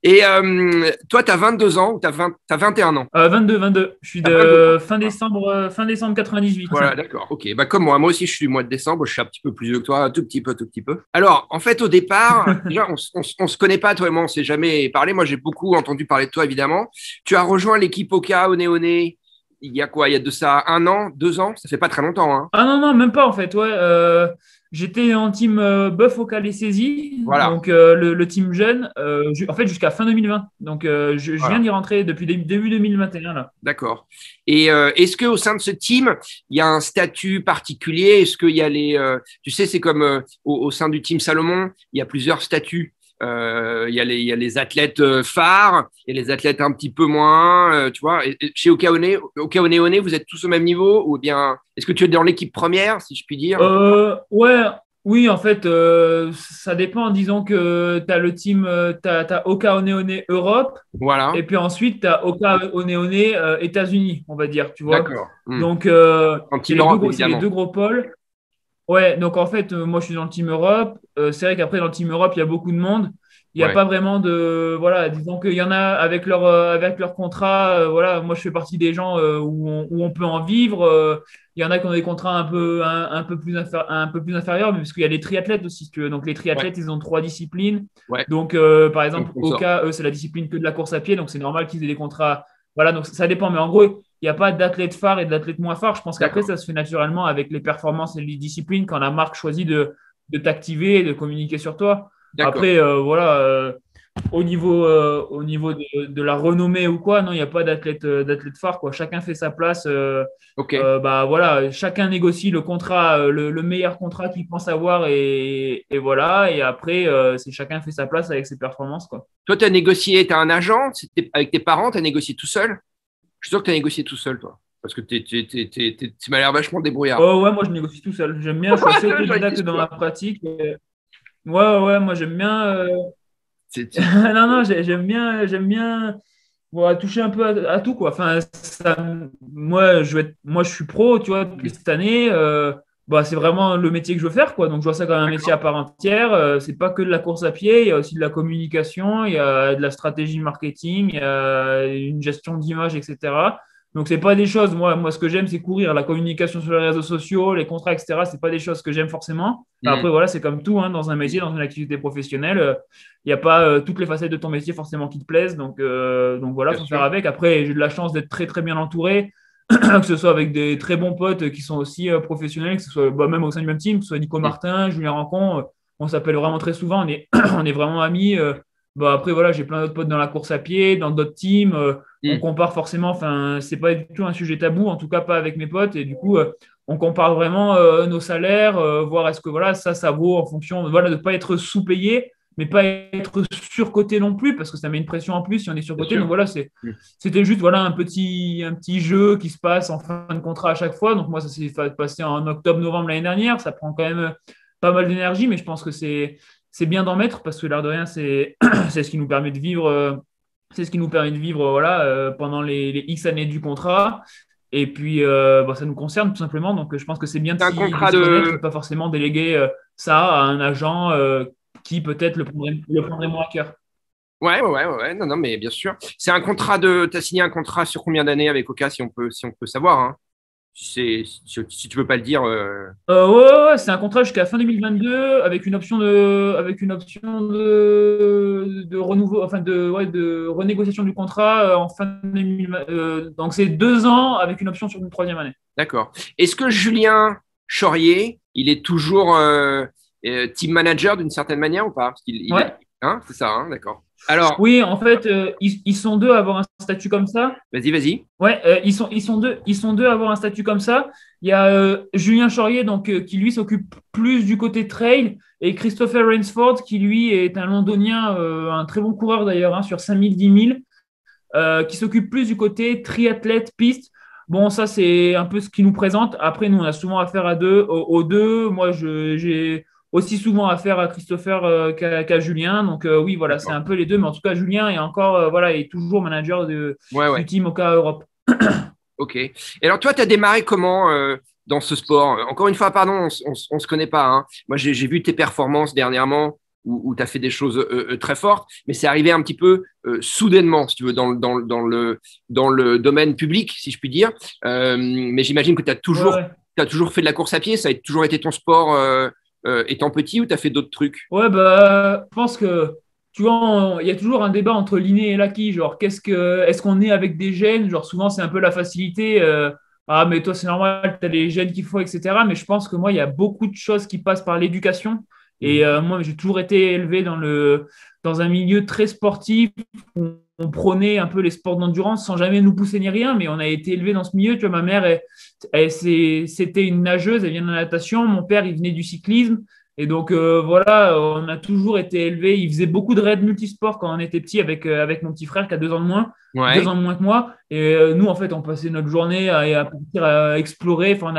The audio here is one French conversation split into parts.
Et toi, tu as 22 ans ou tu as 21 ans? 22. Je suis T'as 22 de ans. fin décembre 98. Voilà, d'accord. Ok, bah comme moi aussi, je suis du mois de décembre. Je suis un petit peu plus vieux que toi, un tout petit peu, tout petit peu. Alors, en fait, au départ, déjà, on se connaît pas, toi et moi, on s'est jamais parlé. Moi, j'ai beaucoup entendu parler de toi, évidemment. Tu as rejoint l'équipe Oka au Néoné. Il y a quoi? Il y a de ça 1 an, 2 ans? Ça fait pas très longtemps, hein. Ah non, non, même pas en fait. Ouais, j'étais en team Buff au Calais Saisie, Voilà, donc le team jeune, en fait jusqu'à fin 2020. Donc je viens voilà. d'y rentrer depuis début 2021 là. D'accord. Et est-ce que au sein de ce team, il y a un statut particulier? Est-ce qu'il y a tu sais, c'est comme au sein du team Salomon, il y a plusieurs statuts. Il y a les athlètes phares et les athlètes un petit peu moins. Tu vois, et chez Okaone, vous êtes tous au même niveau ou bien est-ce que tu es dans l'équipe première, si je puis dire? Ouais, oui, en fait, ça dépend. Disons que tu as le team, t'as Oka One Europe, Voilà. et puis ensuite tu as Oka One États-Unis, on va dire, tu vois. D'accord. Donc En team Europe, c'est les évidemment. deux gros pôles. Ouais, donc en fait, moi je suis dans le Team Europe. C'est vrai qu'après, dans le Team Europe, il y a beaucoup de monde. Il n'y a Ouais. pas vraiment de. Voilà, disons qu'il y en a avec leur contrat. Voilà, moi je fais partie des gens où on peut en vivre. Il y en a qui ont des contrats un peu plus inférieurs, mais parce qu'il y a les triathlètes aussi, si tu veux. Donc les Ouais. triathlètes, ils ont trois disciplines. Ouais. Donc par Comme exemple, sponsor. Oka, eux, c'est la discipline que de la course à pied. Donc c'est normal qu'ils aient des contrats. Voilà, donc ça dépend. Mais en gros, il n'y a pas d'athlète phare et d'athlète moins phare. Je pense qu'après, D'accord. ça se fait naturellement avec les performances et les disciplines quand la marque choisit de t'activer et de communiquer sur toi. D'accord. Après, voilà, au niveau de la renommée ou quoi, non, il n'y a pas d'athlète phare, quoi. Chacun fait sa place. Ok. Bah, voilà, chacun négocie le contrat, le meilleur contrat qu'il pense avoir et voilà. Et après, c'est chacun fait sa place avec ses performances, quoi. Toi, tu as négocié, tu as un agent avec tes parents, tu as négocié tout seul? Je suis sûr que tu as négocié tout seul, toi. Parce que tu m'as l'air vachement débrouillard. Oh, ouais, moi je négocie tout seul. J'aime bien, je suis assez J'aurais dit autodidacte dans ma quoi? pratique. Ouais, moi j'aime bien. C'est- c'est- Non, non, j'aime bien voilà, toucher un peu à tout, quoi. Enfin, moi, je suis pro, tu vois, depuis cette année. Bah, c'est vraiment le métier que je veux faire, quoi. Donc, je vois ça comme un métier D'accord. à part entière. C'est pas que de la course à pied, il y a aussi de la communication, il y a de la stratégie marketing, il y a une gestion d'image, etc. Donc, c'est pas des choses, moi, ce que j'aime, c'est courir. La communication sur les réseaux sociaux, les contrats, etc. C'est pas des choses que j'aime forcément. Hmm. Après, voilà, c'est comme tout, hein, dans un métier, dans une activité professionnelle. Il n'y a pas toutes les facettes de ton métier forcément qui te plaisent. Donc voilà, il Bien faut faire sûr. avec. Après, j'ai de la chance d'être très, très bien entouré, que ce soit avec des très bons potes qui sont aussi professionnels, que ce soit bah, même au sein du même team, que ce soit Nico Hmm. Martin, Julien Rancon. On s'appelle vraiment très souvent. On est vraiment amis. Bah, après, voilà, j'ai plein d'autres potes dans la course à pied, dans d'autres teams. On Hmm. compare forcément. Enfin, c'est pas du tout un sujet tabou, en tout cas pas avec mes potes. Et du coup, on compare vraiment nos salaires, voir est-ce que voilà, ça vaut en fonction voilà, de ne pas être sous-payé mais pas être surcoté non plus, parce que ça met une pression en plus si on est Bien surcoté. Donc sûr. voilà, Hmm. c'était juste voilà, un petit jeu qui se passe en fin de contrat à chaque fois. Donc moi, ça s'est passé en octobre-novembre l'année dernière. Ça prend quand même pas mal d'énergie, mais je pense que c'est bien d'en mettre, parce que l'air de rien, c'est ce qui nous permet de vivre. C'est ce qui nous permet de vivre voilà, pendant les X années du contrat. Et puis, bah, ça nous concerne tout simplement. Donc, je pense que c'est bien C'est un de contrat s'y connaître et de de. pas forcément déléguer ça à un agent qui peut-être le prendrait moins à cœur. Ouais. Non, non, mais bien sûr. C'est un contrat de. Tu as signé un contrat sur combien d'années avec Oka, si on peut savoir, hein. Si tu veux pas le dire. Ouais, c'est un contrat jusqu'à fin 2022 avec une option de renouveau, enfin de renégociation du contrat en fin 2020. Donc c'est 2 ans avec une option sur une troisième année. D'accord. Est-ce que Julien Chaurier, il est toujours team manager d'une certaine manière ou pas? Parce Ouais. hein, c'est ça, hein, d'accord. Alors, Oui, en fait, ils sont deux à avoir un statut comme ça. vas-y. Ouais, ils sont deux à avoir un statut comme ça. Il y a Julien Chaurier donc, qui lui s'occupe plus du côté trail et Christopher Rainsford qui lui est un londonien, un très bon coureur d'ailleurs hein, sur 5000, 10 000, qui s'occupe plus du côté triathlète piste. Bon, ça c'est un peu ce qui nous présente. Après, nous on a souvent affaire à deux, aux deux. Moi, j'ai aussi souvent affaire à Christopher qu'à Julien. Donc oui, voilà, c'est D'accord. un peu les deux. Mais en tout cas, Julien est encore voilà, est toujours manager du Ouais. team Oka Europe. Ok. Et alors, toi, tu as démarré comment dans ce sport? Encore une fois, pardon, on se connaît pas, hein. Moi, j'ai vu tes performances dernièrement. où tu as fait des choses très fortes, mais c'est arrivé un petit peu soudainement, si tu veux, dans le domaine public, si je puis dire. Mais j'imagine que tu as toujours fait de la course à pied, ça a toujours été ton sport étant petit, ou tu as fait d'autres trucs? Ouais, bah, je pense que, tu vois, il y a toujours un débat entre l'inné et l'acquis. Genre, est-ce qu'on est avec des gènes? Genre, souvent, c'est un peu la facilité. Ah, mais toi, c'est normal, tu as les gènes qu'il faut, etc. Mais je pense que moi, il y a beaucoup de choses qui passent par l'éducation. Et moi, j'ai toujours été élevé dans un milieu très sportif où on prônait un peu les sports d'endurance sans jamais nous pousser ni rien. Mais on a été élevé dans ce milieu. Tu vois, ma mère, c'était une nageuse, elle vient de la natation. Mon père, il venait du cyclisme. Et donc, voilà, on a toujours été élevés. Il faisait beaucoup de raids multisports quand on était petit avec mon petit frère qui a 2 ans de moins, Ouais. 2 ans de moins que moi. Et nous, en fait, on passait notre journée à partir à explorer. Enfin,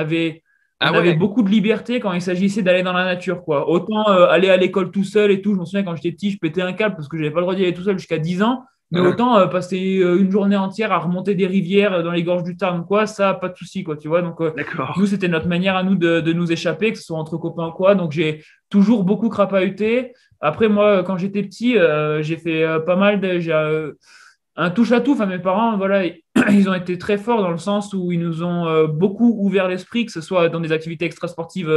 Ah on avait ouais. beaucoup de liberté quand il s'agissait d'aller dans la nature, quoi. Autant aller à l'école tout seul et tout. Je me souviens quand j'étais petit, je pétais un câble parce que j'avais pas le droit d'y aller tout seul jusqu'à 10 ans. Mais Hein. autant passer une journée entière à remonter des rivières dans les gorges du Tarn, quoi, ça, pas de souci, quoi, tu vois. Donc, nous, D'accord. c'était notre manière à nous de nous échapper, que ce soit entre copains ou quoi. Donc, j'ai toujours beaucoup crapahuté. Après, moi, quand j'étais petit, j'ai fait pas mal j'ai un touche-à-tout. Enfin, mes parents, voilà, ils ont été très forts dans le sens où ils nous ont beaucoup ouvert l'esprit, que ce soit dans des activités extrasportives,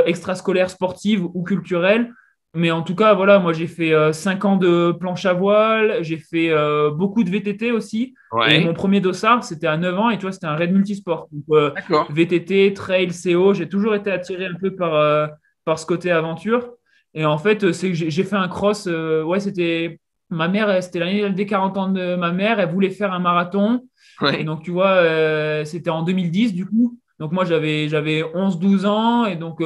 extrascolaires, sportives ou culturelles. Mais en tout cas, voilà, moi j'ai fait 5 ans de planche à voile, j'ai fait beaucoup de VTT aussi. Et mon Ouais. premier dossard, c'était à 9 ans, et tu vois, c'était un raid multisport. Donc, D'accord. VTT, trail, CO, j'ai toujours été attiré un peu par ce côté aventure. Et en fait, c'est que j'ai fait un cross. Ouais, c'était ma mère, c'était l'année des 40 ans de ma mère, elle voulait faire un marathon. Et Ouais. donc, tu vois, c'était en 2010 du coup. Donc, moi, j'avais 11 12 ans. Et donc,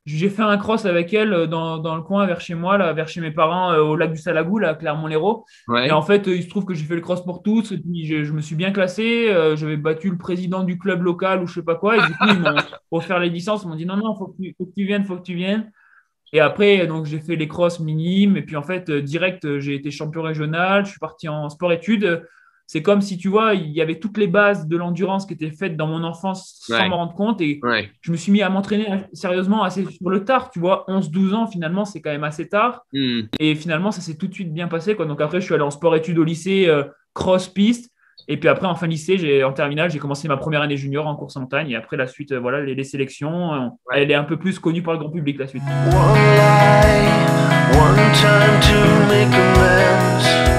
j'ai fait un cross avec elle dans le coin vers chez moi, là, vers chez mes parents, au lac du Salagou, là, à Clermont-Lérault. Et en Ouais. fait, il se trouve que j'ai fait le cross pour tous. Et puis, je me suis bien classé. J'avais battu le président du club local ou je sais pas quoi. Et du coup, ils m'ont offert les licences. Ils m'ont dit non, non, faut que tu viennes, faut que tu viennes. Et après, donc, j'ai fait les crosses minimes. Et puis, en fait, direct, j'ai été champion régional. Je suis parti en sport-études. C'est comme si, tu vois, il y avait toutes les bases de l'endurance qui étaient faites dans mon enfance sans m'en Ouais. rendre compte. Et Ouais. je me suis mis à m'entraîner sérieusement assez sur le tard. Tu vois, 11 12 ans, finalement, c'est quand même assez tard. Hmm. Et finalement, ça s'est tout de suite bien passé, quoi. Donc, après, je suis allé en sport-études au lycée, cross-piste. Et puis après, en fin de lycée, en terminale, j'ai commencé ma première année junior en course en montagne. Et après, la suite, voilà, les sélections, Ouais. elle est un peu plus connue par le grand public, la suite. One lie, one time to make amends.